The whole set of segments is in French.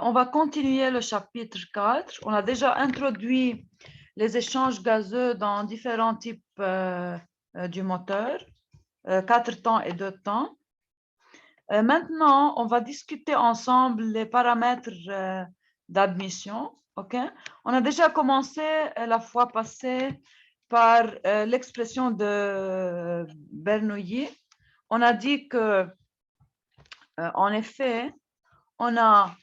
On va continuer le chapitre 4. On a déjà introduit les échanges gazeux dans différents types du moteur, 4 temps et 2 temps. Maintenant, on va discuter ensemble les paramètres d'admission. Okay? On a déjà commencé la fois passée par l'expression de Bernoulli. On a dit que, en effet, on a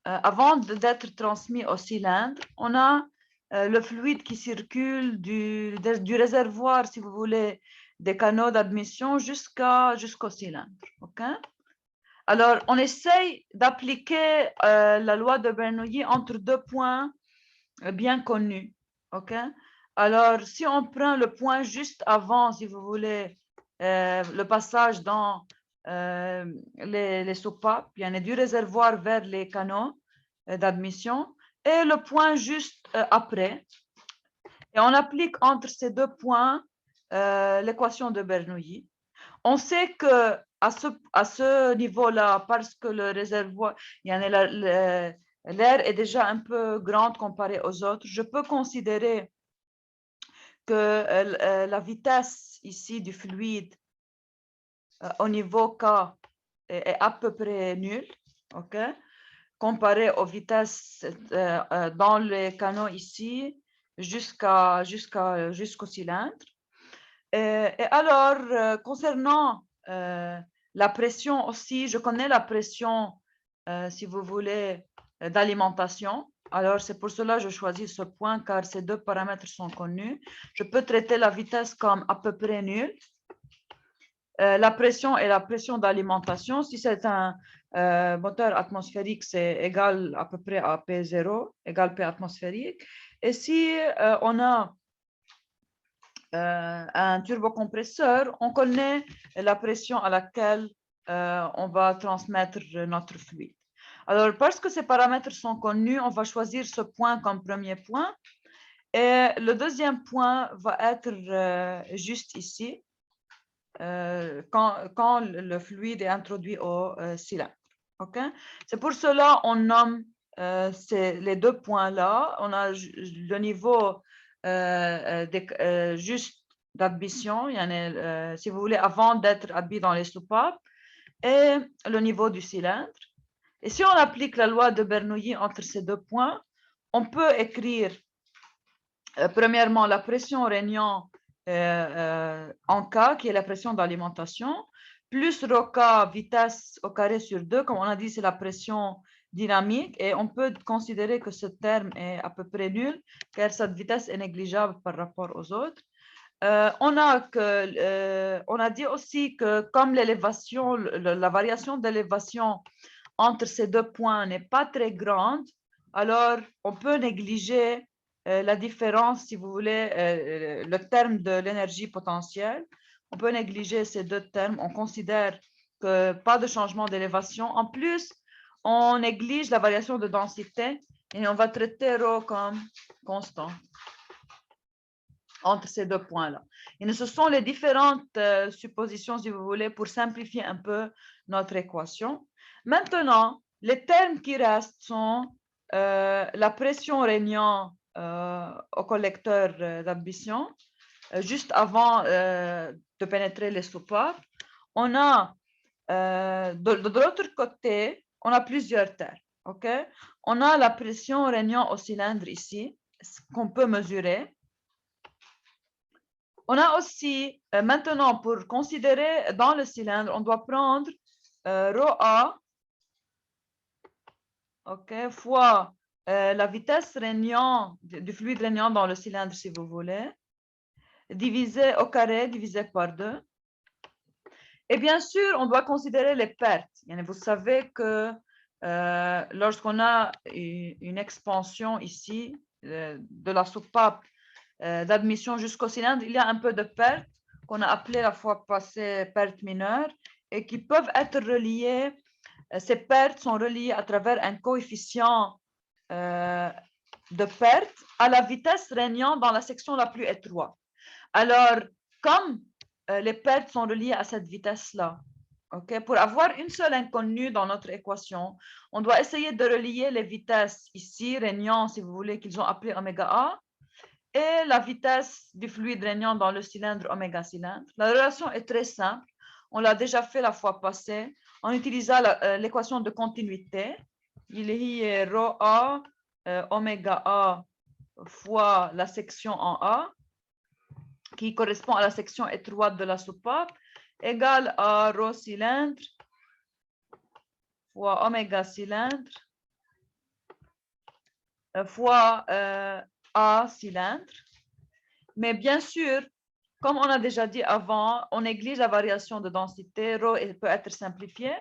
avant d'être transmis au cylindre, on a le fluide qui circule du réservoir, si vous voulez, des canaux d'admission jusqu'au cylindre. Okay? Alors, on essaye d'appliquer la loi de Bernoulli entre deux points bien connus. Okay? Alors, si on prend le point juste avant, si vous voulez, le passage dans les soupapes, il y en a du réservoir vers les canaux d'admission, et le point juste après. Et on applique entre ces deux points l'équation de Bernoulli. On sait que à ce niveau-là, parce que le réservoir, l'air est déjà un peu grand comparé aux autres, je peux considérer que la vitesse ici du fluide au niveau K est à peu près nulle, okay? Comparé aux vitesses dans les canaux ici jusqu'au cylindre. Et alors, concernant la pression aussi, je connais la pression, si vous voulez, d'alimentation. Alors, c'est pour cela que je choisis ce point, car ces deux paramètres sont connus. Je peux traiter la vitesse comme à peu près nulle. La pression et la pression d'alimentation, si c'est un moteur atmosphérique, c'est égal à peu près à P0, égal P atmosphérique. Et si on a un turbocompresseur, on connaît la pression à laquelle on va transmettre notre fluide. Alors, parce que ces paramètres sont connus, on va choisir ce point comme premier point. Et le deuxième point va être juste ici, quand le fluide est introduit au cylindre. Okay? C'est pour cela qu'on nomme les deux points-là. On a le niveau juste d'admission, si vous voulez, avant d'être admis dans les soupapes, et le niveau du cylindre. Et si on applique la loi de Bernoulli entre ces deux points, on peut écrire premièrement la pression régnant en K, qui est la pression d'alimentation, plus ρK vitesse au carré sur 2, comme on a dit, c'est la pression dynamique, et on peut considérer que ce terme est à peu près nul, car cette vitesse est négligeable par rapport aux autres. On a dit aussi que comme l'élévation, la variation d'élévation entre ces deux points n'est pas très grande, alors on peut négliger la différence, si vous voulez, le terme de l'énergie potentielle. On peut négliger ces deux termes. On considère que pas de changement d'élévation. En plus, on néglige la variation de densité et on va traiter ρ comme constant entre ces deux points-là. Et ce sont les différentes suppositions, si vous voulez, pour simplifier un peu notre équation. Maintenant, les termes qui restent sont la pression régnant au collecteur d'admission, juste avant de pénétrer les soupapes. On a, de l'autre côté, on a plusieurs termes. Okay? On a la pression régnant au cylindre ici, qu'on peut mesurer. On a aussi, maintenant, pour considérer dans le cylindre, on doit prendre ρA, okay, fois la vitesse régnant, du fluide régnant dans le cylindre, si vous voulez, divisé au carré, divisé par 2. Et bien sûr, on doit considérer les pertes. Vous savez que lorsqu'on a une expansion ici de la soupape d'admission jusqu'au cylindre, il y a un peu de pertes qu'on a appelées la fois passée pertes mineures et qui peuvent être reliées. Ces pertes sont reliées à travers un coefficient de perte à la vitesse régnant dans la section la plus étroite. Alors, comme les pertes sont reliées à cette vitesse-là, OK? Pour avoir une seule inconnue dans notre équation, on doit essayer de relier les vitesses ici, régnant, si vous voulez, qu'ils ont appelé oméga A, et la vitesse du fluide régnant dans le cylindre oméga cylindre. La relation est très simple. On l'a déjà fait la fois passée en utilisant l'équation de continuité. Il y a rho A oméga A fois la section en A, qui correspond à la section étroite de la soupape, égale à rho cylindre fois oméga cylindre fois A cylindre. Mais bien sûr, comme on a déjà dit avant, on néglige la variation de densité, ρ peut être simplifié.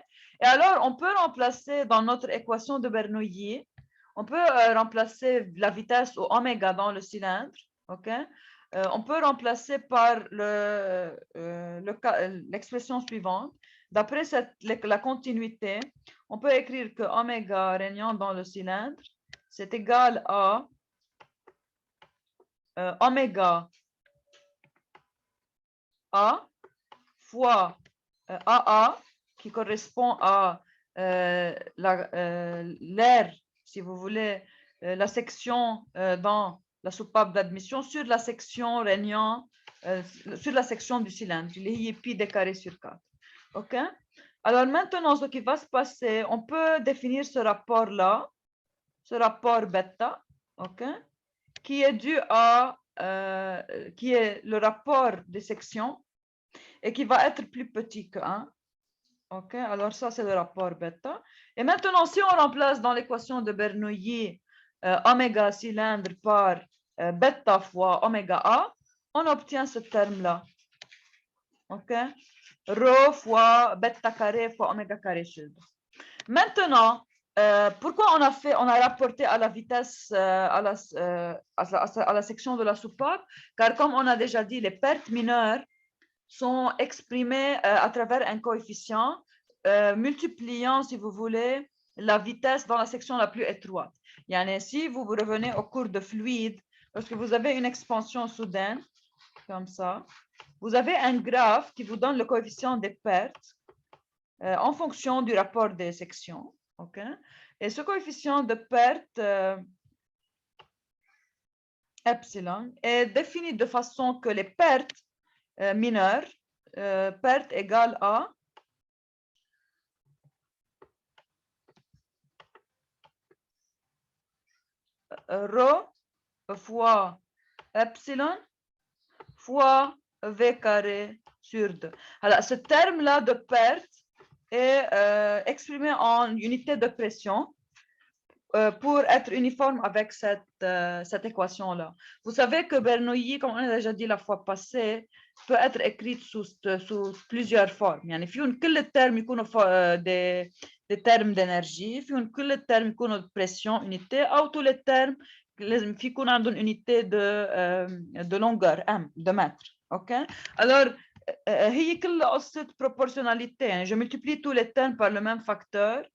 Et alors, on peut remplacer dans notre équation de Bernoulli, on peut remplacer la vitesse au oméga dans le cylindre, ok? On peut remplacer par l'expression suivante. D'après la continuité, on peut écrire que oméga régnant dans le cylindre, c'est égal à oméga A fois AA, qui correspond à l'air, si vous voulez, la section dans la soupape d'admission sur la section régnant, sur la section du cylindre, il est pi d carré sur 4. OK? Alors maintenant, ce qui va se passer, on peut définir ce rapport-là, ce rapport bêta, OK? Qui est dû à, qui est le rapport des sections et qui va être plus petit que 1. OK, alors ça, c'est le rapport bêta. Et maintenant, si on remplace dans l'équation de Bernoulli oméga cylindre par bêta fois oméga A, on obtient ce terme-là. OK? Rho fois bêta carré fois oméga carré sur 2. Maintenant, pourquoi on a rapporté à la vitesse, à la section de la soupape? Car comme on a déjà dit, les pertes mineures sont exprimées à travers un coefficient multipliant, si vous voulez, la vitesse dans la section la plus étroite. Yani, si vous revenez au cours de fluide, lorsque vous avez une expansion soudaine, comme ça, vous avez un graphe qui vous donne le coefficient des pertes en fonction du rapport des sections. Okay? Et ce coefficient de perte epsilon est défini de façon que les pertes mineures, perte égale à rho fois epsilon fois v carré sur 2. Alors, ce terme-là de perte est exprimé en unité de pression pour être uniforme avec cette équation-là. Vous savez que Bernoulli, comme on a déjà dit la fois passée, peut être écrite sous plusieurs formes. يعني فيهم كل الترم يكونوا des termes d'énergie, فيهم كل الترم يكونوا de pression unité, أو tous les termes لازم في يكون عندهم unité de longueur m, de mètre. OK? Alors, هي كلها قصة proportionnalité. يعني je multiplie tous les termes par le même facteur.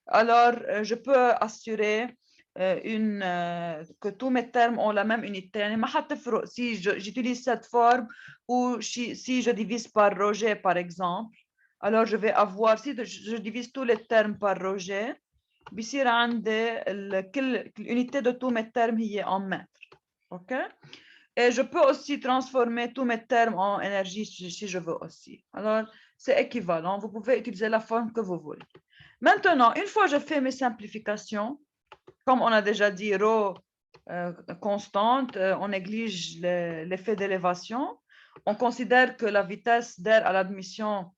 Alors, je peux assurer que tous mes termes ont la même unité. Si j'utilise cette forme ou si je divise par Roger, par exemple, alors je vais avoir, si je divise tous les termes par Roger, بيصير عندي l'unité de tous mes termes est en mètres. OK? Et je peux aussi transformer tous mes termes en énergie si je veux aussi. Alors, c'est équivalent. Vous pouvez utiliser la forme que vous voulez. Maintenant, une fois que je fais mes simplifications, comme on a déjà dit, ρ constante, on néglige l'effet d'élévation. On considère que la vitesse d'air à l'admission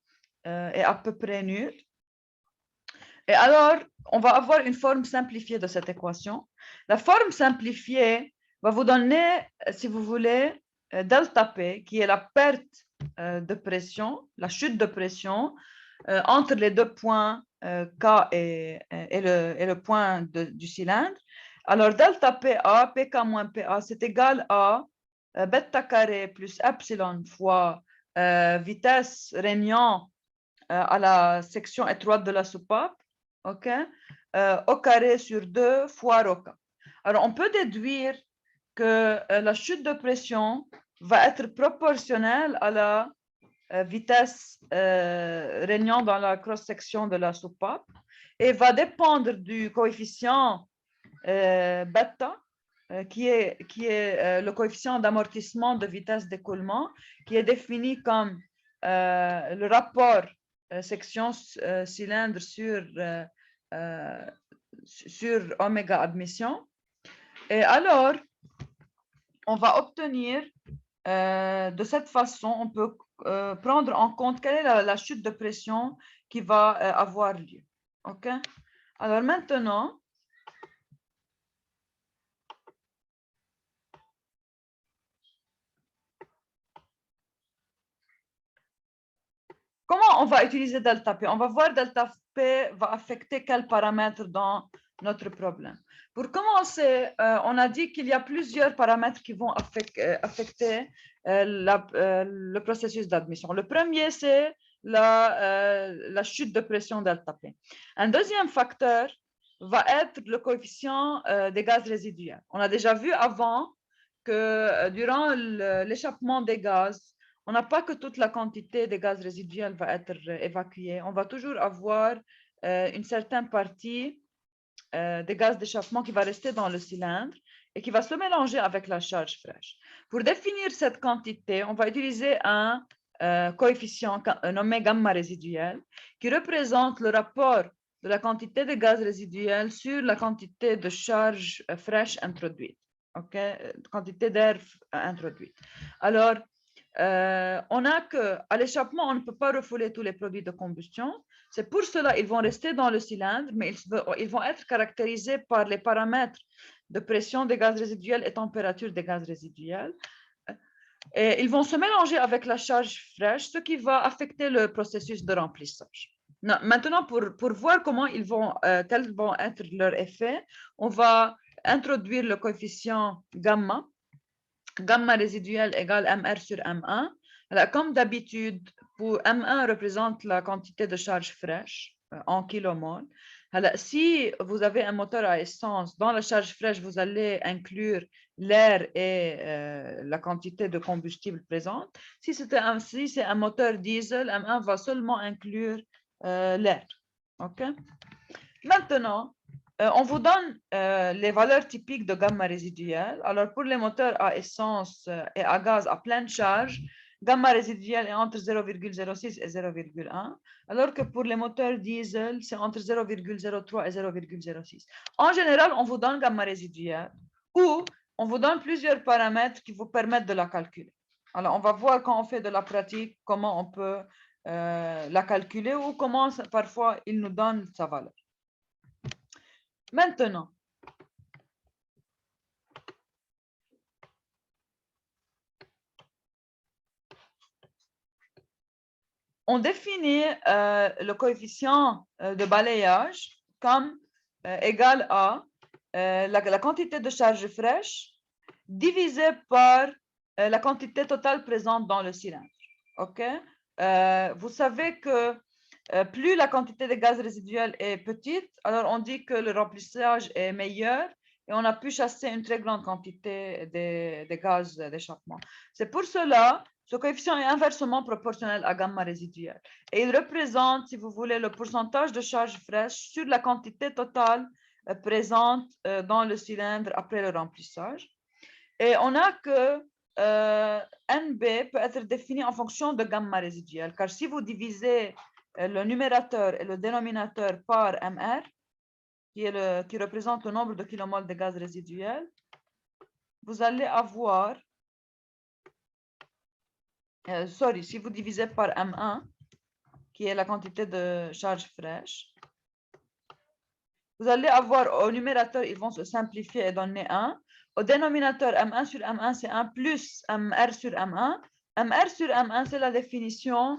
est à peu près nulle. Et alors, on va avoir une forme simplifiée de cette équation. La forme simplifiée va vous donner, si vous voulez, delta P, qui est la perte de pression, la chute de pression entre les deux points K et le point du cylindre. Alors, delta PA, PK moins PA, c'est égal à bêta carré plus epsilon fois vitesse régnant à la section étroite de la soupape, OK, au carré sur 2 fois ρk. Alors, on peut déduire que la chute de pression va être proportionnelle à la vitesse régnant dans la cross-section de la soupape et va dépendre du coefficient bêta, qui est le coefficient d'amortissement de vitesse d'écoulement, qui est défini comme le rapport section cylindre sur oméga admission. Et alors, on va obtenir de cette façon, on peut prendre en compte quelle est la chute de pression qui va avoir lieu. OK? Alors maintenant, comment on va utiliser delta P? On va voir delta P va affecter quels paramètres dans notre problème. Pour commencer, on a dit qu'il y a plusieurs paramètres qui vont affecter le processus d'admission. Le premier, c'est la chute de pression delta P. Un deuxième facteur va être le coefficient des gaz résiduels. On a déjà vu avant que durant l'échappement des gaz, on n'a pas que toute la quantité des gaz résiduels va être évacuée. On va toujours avoir une certaine partie des gaz d'échappement qui va rester dans le cylindre et qui va se mélanger avec la charge fraîche. Pour définir cette quantité, on va utiliser un coefficient nommé gamma résiduel qui représente le rapport de la quantité de gaz résiduel sur la quantité de charge fraîche introduite. Quantité d'air introduite. Alors, on a qu'à l'échappement, on ne peut pas refouler tous les produits de combustion. C'est pour cela qu'ils vont rester dans le cylindre, mais ils vont être caractérisés par les paramètres de pression des gaz résiduels et température des gaz résiduels. Et ils vont se mélanger avec la charge fraîche, ce qui va affecter le processus de remplissage. Maintenant, pour voir comment quels vont être leurs effets, on va introduire le coefficient gamma. Gamma résiduel égale MR sur M1. Alors, comme d'habitude, pour M1 représente la quantité de charge fraîche en kilomole. Alors, si vous avez un moteur à essence, dans la charge fraîche, vous allez inclure l'air et la quantité de combustible présente. Si c'est un moteur diesel, M1 va seulement inclure l'air. OK? Maintenant, on vous donne les valeurs typiques de gamma résiduelle. Alors, pour les moteurs à essence et à gaz à pleine charge, gamma résiduelle est entre 0,06 et 0,1, alors que pour les moteurs diesel, c'est entre 0,03 et 0,06. En général, on vous donne gamma résiduelle ou on vous donne plusieurs paramètres qui vous permettent de la calculer. Alors, on va voir quand on fait de la pratique, comment on peut la calculer ou comment parfois il nous donne sa valeur. Maintenant, on définit le coefficient de balayage comme égal à la quantité de charge fraîche divisée par la quantité totale présente dans le cylindre. Vous savez que plus la quantité de gaz résiduel est petite, alors on dit que le remplissage est meilleur et on a pu chasser une très grande quantité de gaz d'échappement. C'est pour cela, ce coefficient est inversement proportionnel à gamma résiduel. Et il représente, si vous voulez, le pourcentage de charge fraîche sur la quantité totale présente dans le cylindre après le remplissage. Et on a que NB peut être défini en fonction de gamma résiduel, car si vous divisez le numérateur et le dénominateur par MR, qui représente le nombre de kilomoles de gaz résiduel, vous allez avoir, si vous divisez par M1, qui est la quantité de charge fraîche, vous allez avoir au numérateur, ils vont se simplifier et donner 1. Au dénominateur, M1 sur M1, c'est 1 plus MR sur M1. MR sur M1, c'est la définition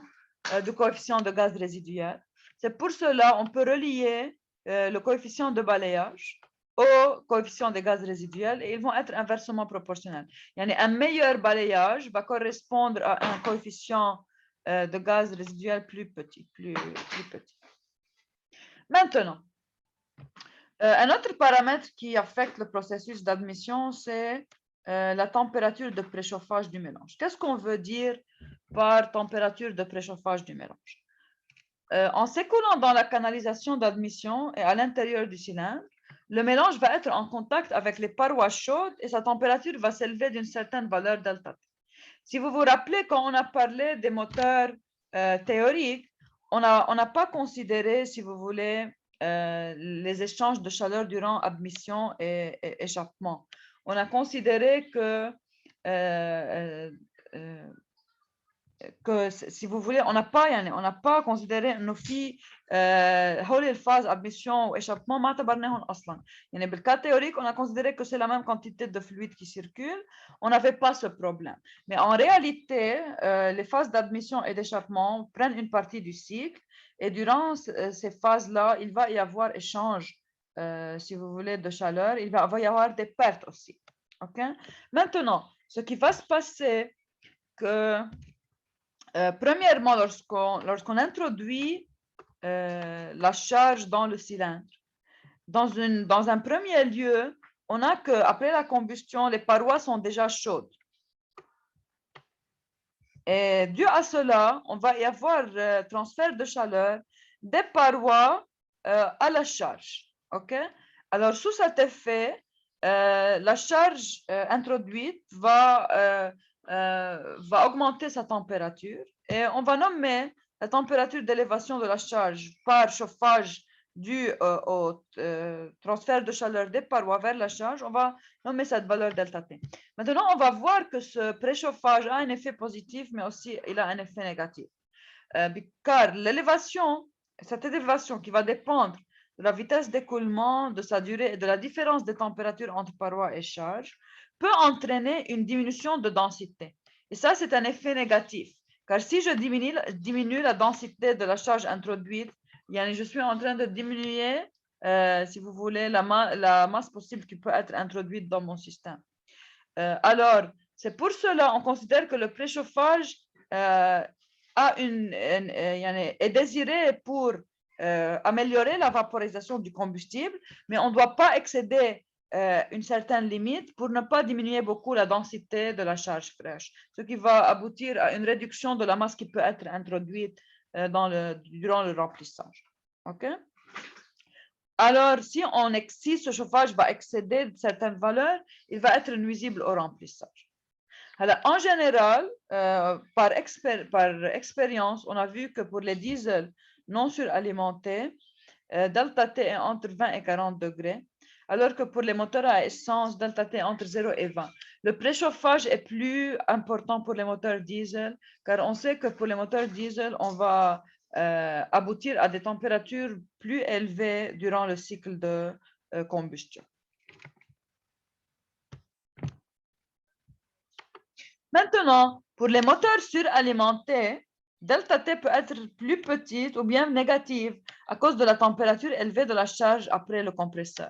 du coefficient de gaz résiduel. C'est pour cela qu'on peut relier le coefficient de balayage au coefficient de gaz résiduel et ils vont être inversement proportionnels. Un meilleur balayage va correspondre à un coefficient de gaz résiduel plus petit. Maintenant, un autre paramètre qui affecte le processus d'admission, c'est la température de préchauffage du mélange. Qu'est-ce qu'on veut dire par température de préchauffage du mélange. En s'écoulant dans la canalisation d'admission et à l'intérieur du cylindre, le mélange va être en contact avec les parois chaudes et sa température va s'élever d'une certaine valeur delta T. Si vous vous rappelez, quand on a parlé des moteurs théoriques, on n'a pas considéré, si vous voulez, les échanges de chaleur durant admission et échappement. On a considéré que si vous voulez, on n'a pas considéré nos filles هول الفاز admission ou échappement ما اعتبرناهم اصلا. يعني بالcas théorique, on a considéré que c'est la même quantité de fluide qui circule. On n'avait pas ce problème. Mais en réalité, les phases d'admission et d'échappement prennent une partie du cycle et durant ces phases-là, il va y avoir échange, si vous voulez, de chaleur. Il va y avoir des pertes aussi. Okay? Maintenant, ce qui va se passer que premièrement, lorsqu'on introduit la charge dans le cylindre, dans un premier lieu, on a qu'après la combustion, les parois sont déjà chaudes. Et dû à cela, on va y avoir transfert de chaleur des parois à la charge. Okay? Alors, sous cet effet, la charge introduite va augmenter sa température et on va nommer la température d'élévation de la charge par chauffage dû au transfert de chaleur des parois vers la charge, on va nommer cette valeur delta T. Maintenant, on va voir que ce préchauffage a un effet positif, mais aussi il a un effet négatif. Car cette élévation qui va dépendre de la vitesse d'écoulement, de sa durée et de la différence des températures entre parois et charge, peut entraîner une diminution de densité. Et ça, c'est un effet négatif. Car si je diminue la densité de la charge introduite, je suis en train de diminuer, si vous voulez, la masse possible qui peut être introduite dans mon système. Alors, c'est pour cela qu'on considère que le préchauffage est désiré pour améliorer la vaporisation du combustible, mais on ne doit pas excéder une certaine limite pour ne pas diminuer beaucoup la densité de la charge fraîche, ce qui va aboutir à une réduction de la masse qui peut être introduite durant le remplissage. OK? Alors, si ce chauffage va excéder certaines valeurs, il va être nuisible au remplissage. Alors, en général, par expérience, on a vu que pour les diesels non suralimentés, delta T est entre 20 et 40 degrés, alors que pour les moteurs à essence, delta T est entre 0 et 20. Le préchauffage est plus important pour les moteurs diesel, car on sait que pour les moteurs diesel, on va aboutir à des températures plus élevées durant le cycle de combustion. Maintenant, pour les moteurs suralimentés, delta T peut être plus petite ou bien négative à cause de la température élevée de la charge après le compresseur.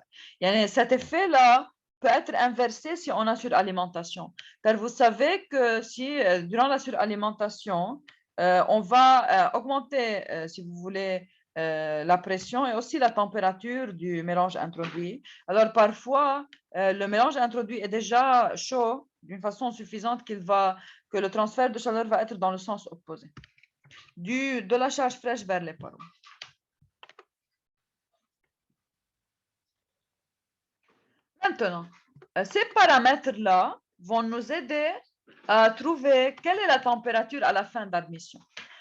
Cet effet-là peut être inversé si on a suralimentation. Car vous savez que si durant la suralimentation, on va augmenter, si vous voulez, la pression et aussi la température du mélange introduit. Alors parfois, le mélange introduit est déjà chaud d'une façon suffisante que le transfert de chaleur va être dans le sens opposé, de la charge fraîche vers les parois. Maintenant, ces paramètres-là vont nous aider à trouver quelle est la température à la fin d'admission.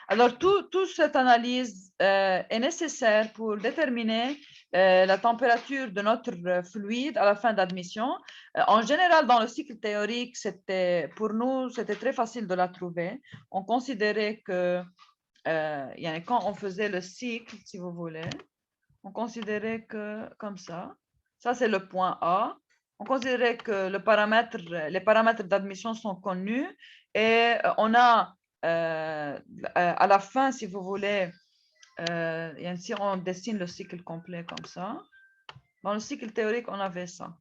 Alors, toute cette analyse est nécessaire pour déterminer la température de notre fluide à la fin d'admission. En général, dans le cycle théorique, pour nous, c'était très facile de la trouver. On considérait que, quand on faisait le cycle, si vous voulez, on considérait que, comme ça c'est le point A. On considérait que les paramètres d'admission sont connus et on a à la fin, si vous voulez, si on dessine le cycle complet comme ça, dans le cycle théorique, on avait ça.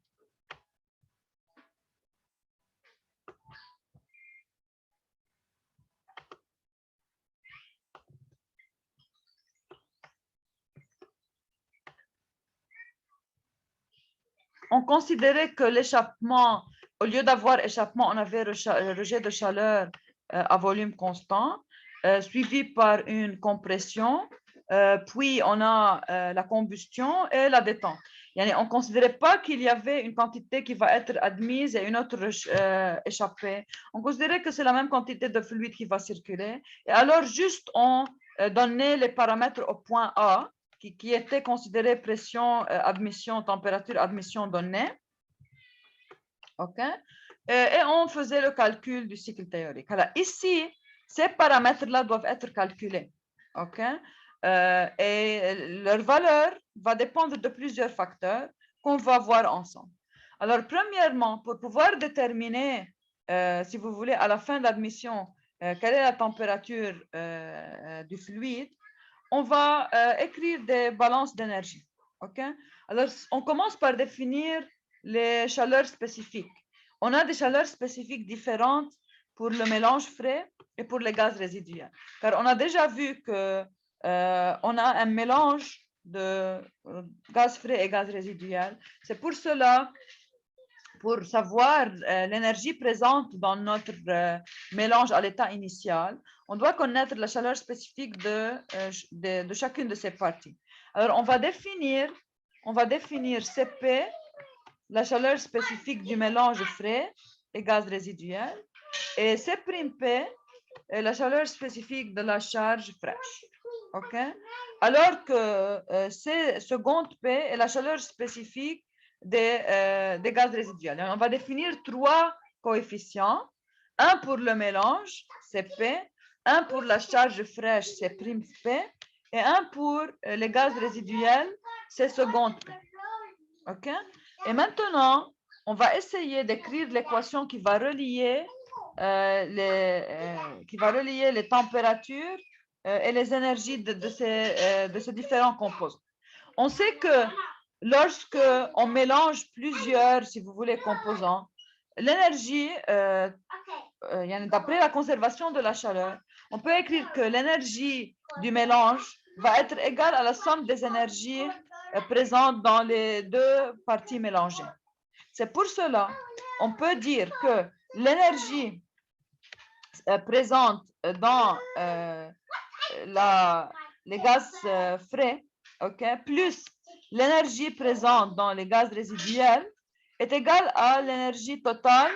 On considérait que l'échappement, au lieu d'avoir échappement, on avait rejet de chaleur à volume constant, suivi par une compression, puis on a la combustion et la détente. On ne considérait pas qu'il y avait une quantité qui va être admise et une autre échappée. On considérait que c'est la même quantité de fluide qui va circuler. Et alors, juste on donnait les paramètres au point A, qui était considéré pression, admission, température, admission donnée. OK? Et on faisait le calcul du cycle théorique. Alors, ici, ces paramètres-là doivent être calculés. OK? Et leur valeur va dépendre de plusieurs facteurs qu'on va voir ensemble. Alors, premièrement, pour pouvoir déterminer, si vous voulez, à la fin de l'admission, quelle est la température du fluide, on va écrire des balances d'énergie. OK? Alors, on commence par définir les chaleurs spécifiques. On a des chaleurs spécifiques différentes pour le mélange frais et pour les gaz résiduels. Car on a déjà vu que on a un mélange de gaz frais et gaz résiduel. C'est pour cela, pour savoir l'énergie présente dans notre mélange à l'état initial, on doit connaître la chaleur spécifique de chacune de ces parties. Alors, on va définir Cp, la chaleur spécifique du mélange frais et gaz résiduel, et C'P, la chaleur spécifique de la charge fraîche. OK? Alors que seconde P est la chaleur spécifique des gaz résiduels. On va définir trois coefficients. Un pour le mélange, Cp, un pour la charge fraîche, C'P, et un pour les gaz résiduels, c'est seconde P. OK? Et maintenant, on va essayer d'écrire l'équation qui va relier les températures et les énergies de ces différents composants. On sait que lorsque on mélange plusieurs, si vous voulez, composants, l'énergie, d'après la conservation de la chaleur, on peut écrire que l'énergie du mélange va être égale à la somme des énergies présentes dans les deux parties mélangées. C'est pour cela on peut dire que l'énergie présente dans les gaz frais, okay, plus l'énergie présente dans les gaz résiduels est égale à l'énergie totale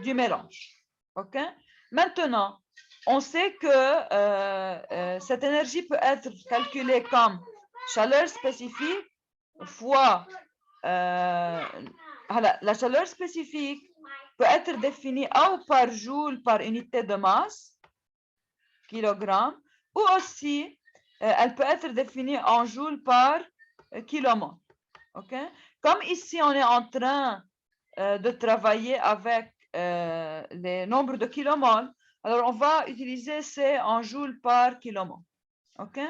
du mélange. Okay? Maintenant, on sait que cette énergie peut être calculée comme chaleur spécifique fois la chaleur spécifique peut être définie ou par joule par unité de masse, kilogramme, ou aussi elle peut être définie en joule par kilomole. Okay? Comme ici, on est en train de travailler avec les nombres de kilomoles, alors on va utiliser C en joule par kilomole. Okay?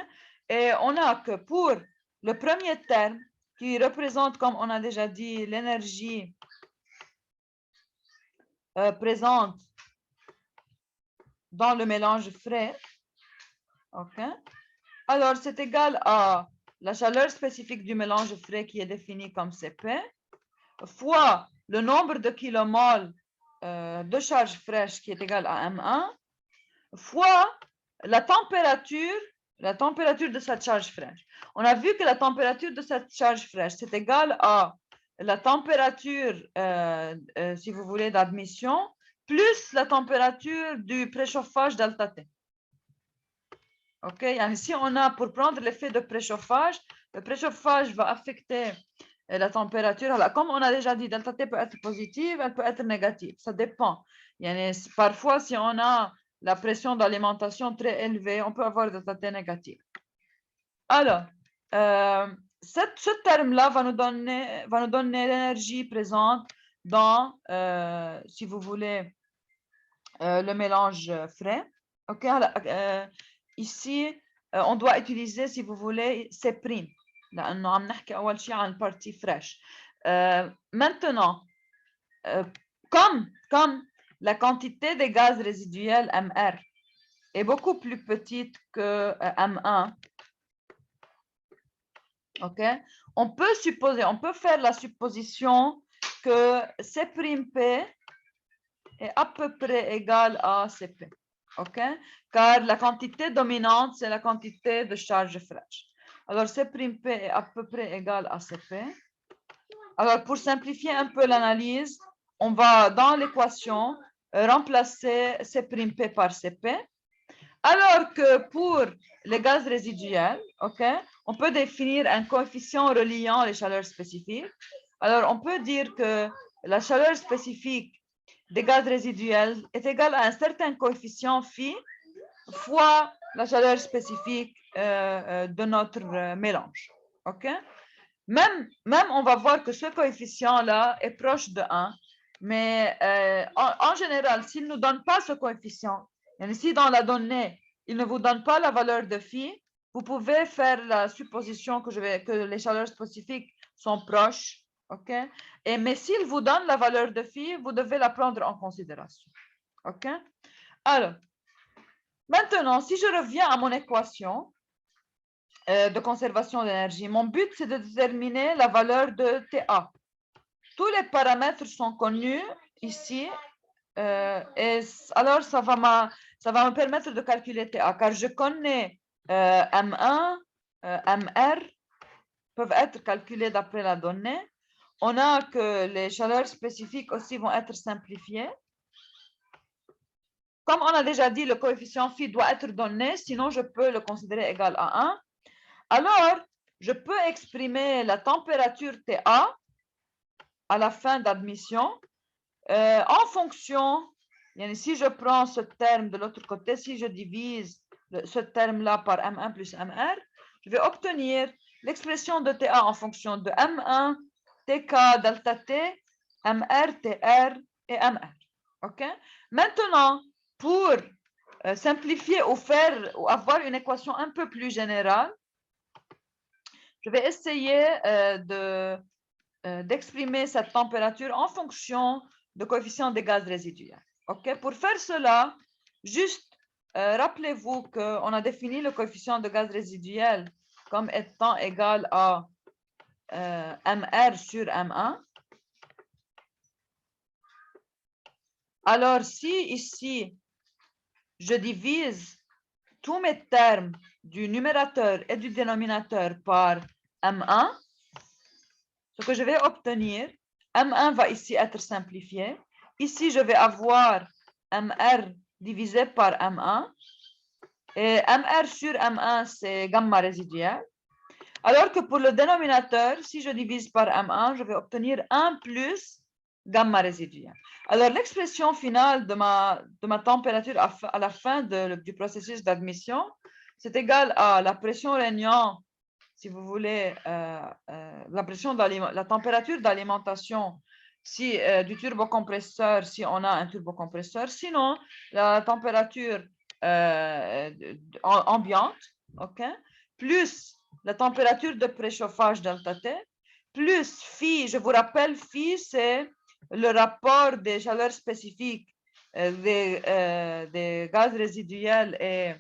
Et on a que pour le premier terme, qui représente, comme on a déjà dit, l'énergie présente dans le mélange frais. Okay. Alors, c'est égal à la chaleur spécifique du mélange frais qui est définie comme Cp, fois le nombre de kilomoles de charge fraîche qui est égal à M1, fois la température de cette charge fraîche. On a vu que la température de cette charge fraîche, c'est égal à la température, si vous voulez, d'admission, plus la température du préchauffage delta T. OK? Ici, on a, pour prendre l'effet de préchauffage, le préchauffage va affecter la température. Alors, comme on a déjà dit, delta T peut être positive, elle peut être négative. Ça dépend. Parfois, si on a la pression d'alimentation très élevée, on peut avoir delta T négative. Alors, ce terme-là va nous donner l'énergie présente dans, si vous voulez, le mélange frais. OK? Alors, ici, on doit utiliser, si vous voulez, C'. لأنه عم نحكي أول شيء عن partie fraîche. Maintenant, comme la quantité de gaz résiduel MR est beaucoup plus petite que M1, OK? On peut faire la supposition que C'P est à peu près égal à Cp. OK? Car la quantité dominante, c'est la quantité de charge fraîche. Alors, C' P est à peu près égal à CP. Alors, pour simplifier un peu l'analyse, on va dans l'équation remplacer C'P par Cp. Alors que pour les gaz résiduels, on peut définir un coefficient reliant les chaleurs spécifiques. Alors, on peut dire que la chaleur spécifique des gaz résiduels est égale à un certain coefficient phi fois la chaleur spécifique de notre mélange. Même, on va voir que ce coefficient-là est proche de 1, mais en général, s'il ne nous donne pas ce coefficient, et si dans la donnée, il ne vous donne pas la valeur de phi, vous pouvez faire la supposition que les chaleurs spécifiques sont proches. Mais s'il vous donne la valeur de phi, vous devez la prendre en considération. Alors, maintenant, si je reviens à mon équation, de conservation d'énergie. Mon but, c'est de déterminer la valeur de TA. Tous les paramètres sont connus ici. Et alors, ça va me permettre de calculer TA, car je connais M1, MR, peuvent être calculés d'après la donnée. On a que les chaleurs spécifiques aussi vont être simplifiées. Comme on a déjà dit, le coefficient phi doit être donné, sinon je peux le considérer égal à 1. Alors, je peux exprimer la température TA à la fin d'admission en fonction, si je prends ce terme de l'autre côté, si je divise ce terme-là par M1 plus MR, je vais obtenir l'expression de TA en fonction de M1, TK, delta T, MR, TR et MR. Maintenant, pour simplifier ou avoir une équation un peu plus générale, je vais essayer d'exprimer cette température en fonction de coefficient des gaz résiduels. Pour faire cela, juste rappelez-vous qu'on a défini le coefficient de gaz résiduel comme étant égal à MR sur M1. Alors, si ici, je divise tous mes termes du numérateur et du dénominateur par M1, ce que je vais obtenir, M1 va ici être simplifié. Ici, je vais avoir MR divisé par M1. Et MR sur M1, c'est gamma résiduel. Alors que pour le dénominateur, si je divise par M1, je vais obtenir 1 plus gamma résiduel. Alors, l'expression finale de ma température à la fin du processus d'admission, c'est égal à la pression régnante, si vous voulez, la température d'alimentation du turbocompresseur, si on a un turbocompresseur, sinon la température ambiante, plus la température de préchauffage delta T, plus phi, je vous rappelle, phi, c'est le rapport des chaleurs spécifiques des gaz résiduels et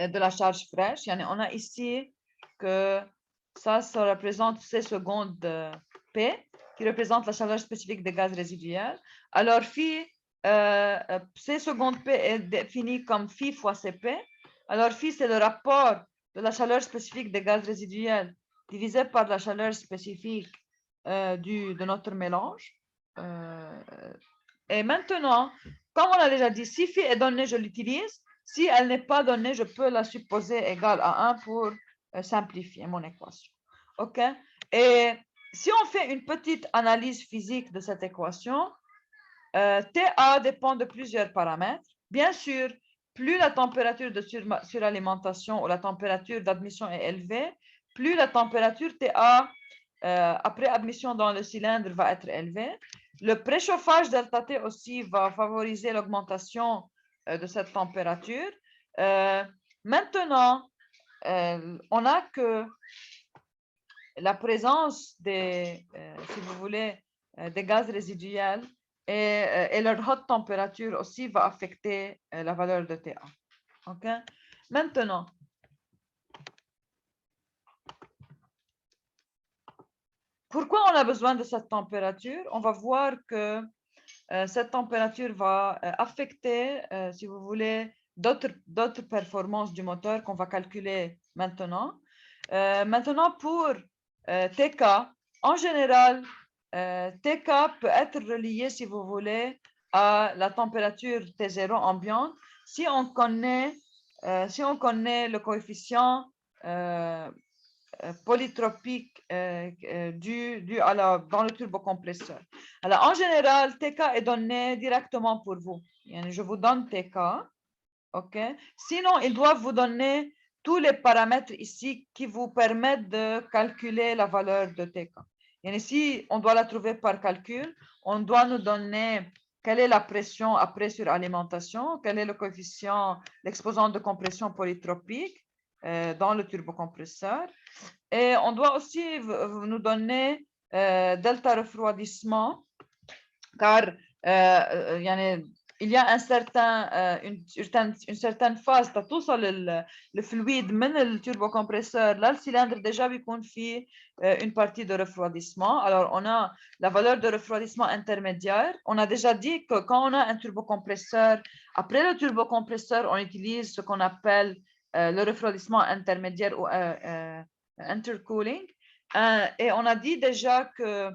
de la charge fraîche. On a ici que ça représente C secondes P, qui représente la chaleur spécifique des gaz résiduels. Alors, phi, C secondes P est défini comme phi fois Cp. Alors, phi, c'est le rapport de la chaleur spécifique des gaz résiduels divisé par la chaleur spécifique de notre mélange. Et maintenant, comme on a déjà dit, si phi est donné, je l'utilise. Si elle n'est pas donnée, je peux la supposer égale à 1 pour simplifier mon équation. Et si on fait une petite analyse physique de cette équation, TA dépend de plusieurs paramètres. Bien sûr, plus la température de suralimentation ou la température d'admission est élevée, plus la température TA après admission dans le cylindre va être élevée. Le préchauffage delta T aussi va favoriser l'augmentation de cette température. Maintenant, on a que la présence si vous voulez, des gaz résiduels et leur haute température aussi va affecter la valeur de TA. Maintenant, pourquoi on a besoin de cette température? On va voir que cette température va affecter, si vous voulez, d'autres performances du moteur qu'on va calculer maintenant. Maintenant, pour TK, en général, TK peut être relié, si vous voulez, à la température T0 ambiante si on connaît le coefficient polytropique dans le turbocompresseur. Alors, en général, TK est donné directement pour vous. Je vous donne TK. OK? Sinon, ils doivent vous donner tous les paramètres ici qui vous permettent de calculer la valeur de TK. Et ici, on doit la trouver par calcul. On doit nous donner quelle est la pression après suralimentation, quel est le coefficient, l'exposant de compression polytropique dans le turbocompresseur. Et on doit aussi nous donner delta refroidissement, car il y a une certaine phase توصل le fluide من le turbocompresseur là le cylindre déjà بيكون فيه une partie de refroidissement. Alors on a la valeur de refroidissement intermédiaire. On a déjà dit que quand on a un turbocompresseur, après le turbocompresseur, on utilise ce qu'on appelle le refroidissement intermédiaire ou intercooling. Et on a dit déjà que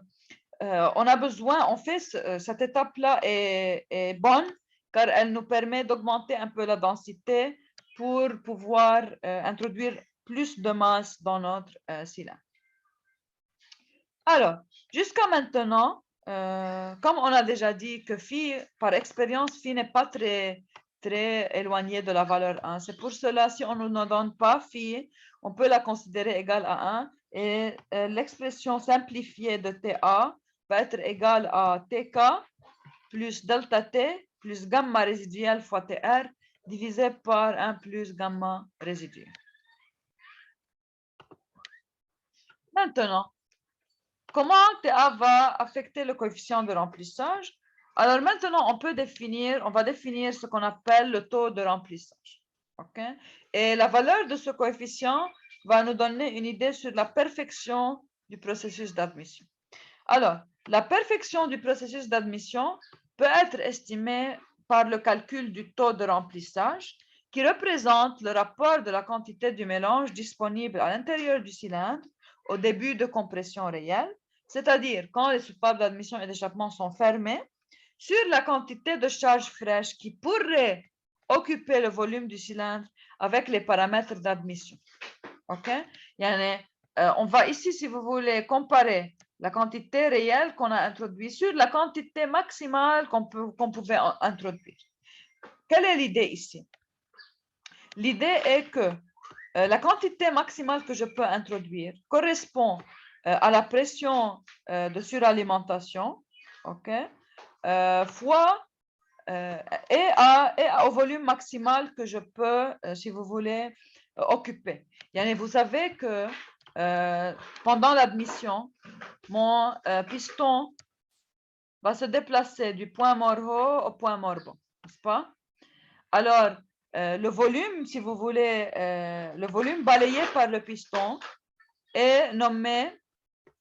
on a besoin, en fait, cette étape-là est bonne car elle nous permet d'augmenter un peu la densité pour pouvoir introduire plus de masse dans notre cylindre. Alors, jusqu'à maintenant, comme on a déjà dit que phi, par expérience, phi n'est pas très éloigné de la valeur 1. C'est pour cela, si on ne donne pas phi, on peut la considérer égale à 1 et l'expression simplifiée de TA va être égale à TK plus delta T plus gamma résiduel fois TR divisé par 1 plus gamma résiduel. Maintenant, comment TA va affecter le coefficient de remplissage? Alors maintenant, on va définir ce qu'on appelle le taux de remplissage. Okay? Et la valeur de ce coefficient va nous donner une idée sur la perfection du processus d'admission. Alors, la perfection du processus d'admission peut être estimée par le calcul du taux de remplissage qui représente le rapport de la quantité du mélange disponible à l'intérieur du cylindre au début de compression réelle, c'est-à-dire quand les soupapes d'admission et d'échappement sont fermées, sur la quantité de charge fraîche qui pourrait occuper le volume du cylindre avec les paramètres d'admission. Okay? On va ici, si vous voulez, comparer la quantité réelle qu'on a introduite sur la quantité maximale qu'on pouvait introduire. Quelle est l'idée ici? L'idée est que la quantité maximale que je peux introduire correspond à la pression de suralimentation, okay? Fois et au volume maximal que je peux, si vous voulez, occuper. Vous savez que pendant l'admission, mon piston va se déplacer du point mort haut au point mort bas, n'est-ce pas? Alors, le volume, si vous voulez, le volume balayé par le piston est nommé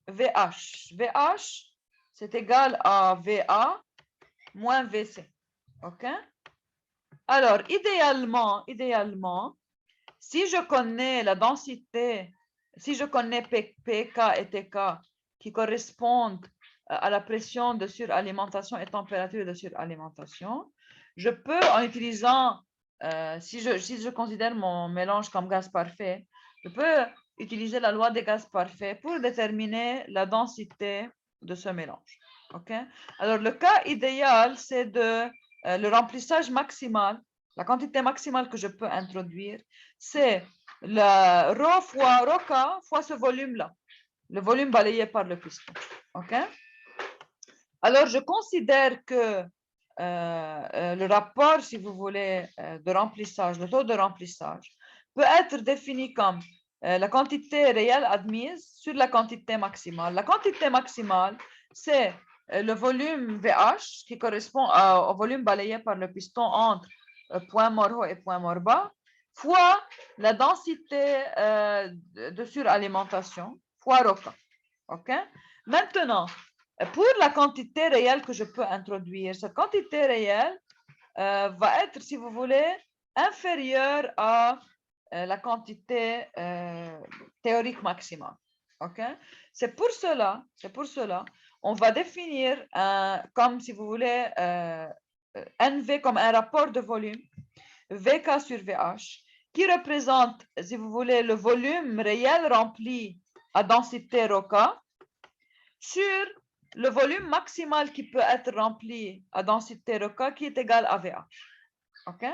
VH. VH, c'est égal à VA moins VC. OK? Alors, idéalement, si je connais la densité, si je connais PK et TK qui correspondent à la pression de suralimentation et température de suralimentation, je peux, en utilisant, si je considère mon mélange comme gaz parfait, je peux utiliser la loi des gaz parfaits pour déterminer la densité de ce mélange. Okay? Alors, le cas idéal, c'est le remplissage maximal. La quantité maximale que je peux introduire, c'est le ρ fois ρk fois ce volume-là, le volume balayé par le piston. Okay? Alors, je considère que le rapport, si vous voulez, de remplissage, le taux de remplissage, peut être défini comme la quantité réelle admise sur la quantité maximale. La quantité maximale, c'est le volume VH qui correspond au volume balayé par le piston entre point mort haut et point mort bas, fois la densité de suralimentation, fois ρK. Okay? Maintenant, pour la quantité réelle que je peux introduire, cette quantité réelle va être, si vous voulez, inférieure à la quantité théorique maximale. OK? C'est pour cela, on va définir comme, si vous voulez, NV comme un rapport de volume, VK sur VH, qui représente, si vous voulez, le volume réel rempli à densité ρK sur le volume maximal qui peut être rempli à densité ρK qui est égal à VH. OK?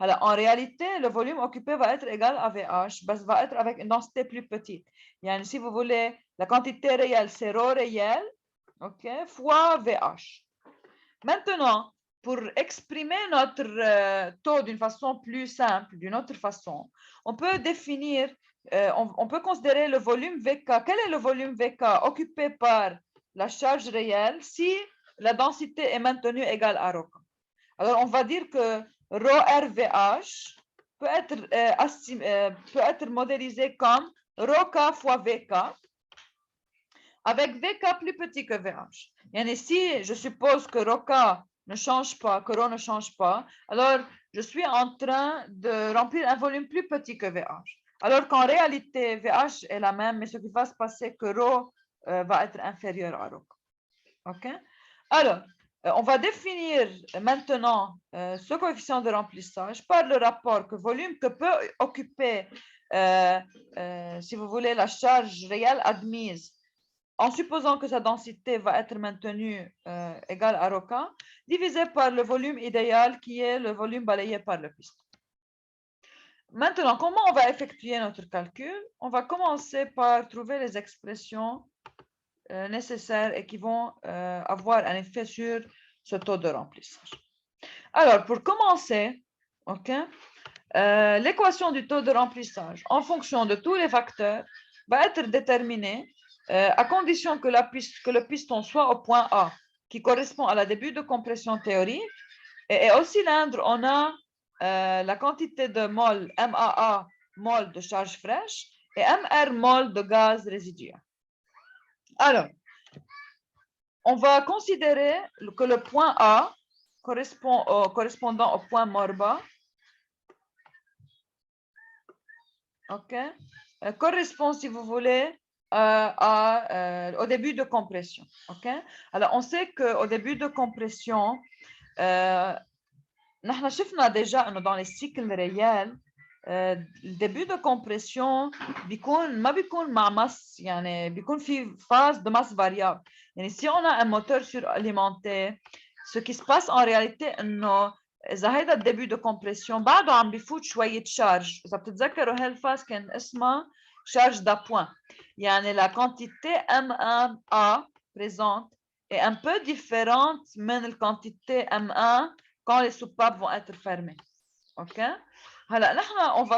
Alors, en réalité, le volume occupé va être égal à VH, mais va être avec une densité plus petite. Yani, si vous voulez, la quantité réelle, c'est ρ réel, OK, fois VH. Maintenant, pour exprimer notre taux d'une façon plus simple, d'une autre façon, on peut définir, on peut considérer le volume VK. Quel est le volume VK occupé par la charge réelle si la densité est maintenue égale à ρK? Alors, on va dire que ρRVH peut être modélisé comme ρK fois VK, avec VK plus petit que VH. Et si je suppose que ρK ne change pas, que ρ ne change pas, alors je suis en train de remplir un volume plus petit que VH. Alors qu'en réalité, VH est la même, mais ce qui va se passer, que ρ va être inférieur à ρK. OK? Alors, on va définir maintenant ce coefficient de remplissage par le rapport que volume que peut occuper, si vous voulez, la charge réelle admise, en supposant que sa densité va être maintenue égale à ρK, divisé par le volume idéal qui est le volume balayé par le piston. Maintenant, comment on va effectuer notre calcul? On va commencer par trouver les expressions nécessaires et qui vont avoir un effet sur ce taux de remplissage. Alors, pour commencer, l'équation du taux de remplissage en fonction de tous les facteurs va être déterminée à condition que le piston soit au point A, qui correspond à la début de compression théorique, et au cylindre, on a la quantité de mol, MAA, mol de charge fraîche, et MR, mol de gaz résiduel. Alors, on va considérer que le point A correspondant au point MORBA, correspond, si vous voulez, au début de compression. Alors, on sait qu'au début de compression, نحن شفنا déjà dans les cycles réels, le début de compression ما بيكون مع masse, يعني بيكون في phase de masse variable. يعني si on a un moteur suralimenté, ce qui se passe en réalité انه اذا هيدا الديبي دو كومبريسيون بعده عم بفوت شويه شارج. اذا بتتذكروا هالفاز كان اسمها charge d'appoint. يعني la quantité M1A présente est un peu différente من la quantité M1 quand les soupapes vont être fermées. OK? هلا نحن on va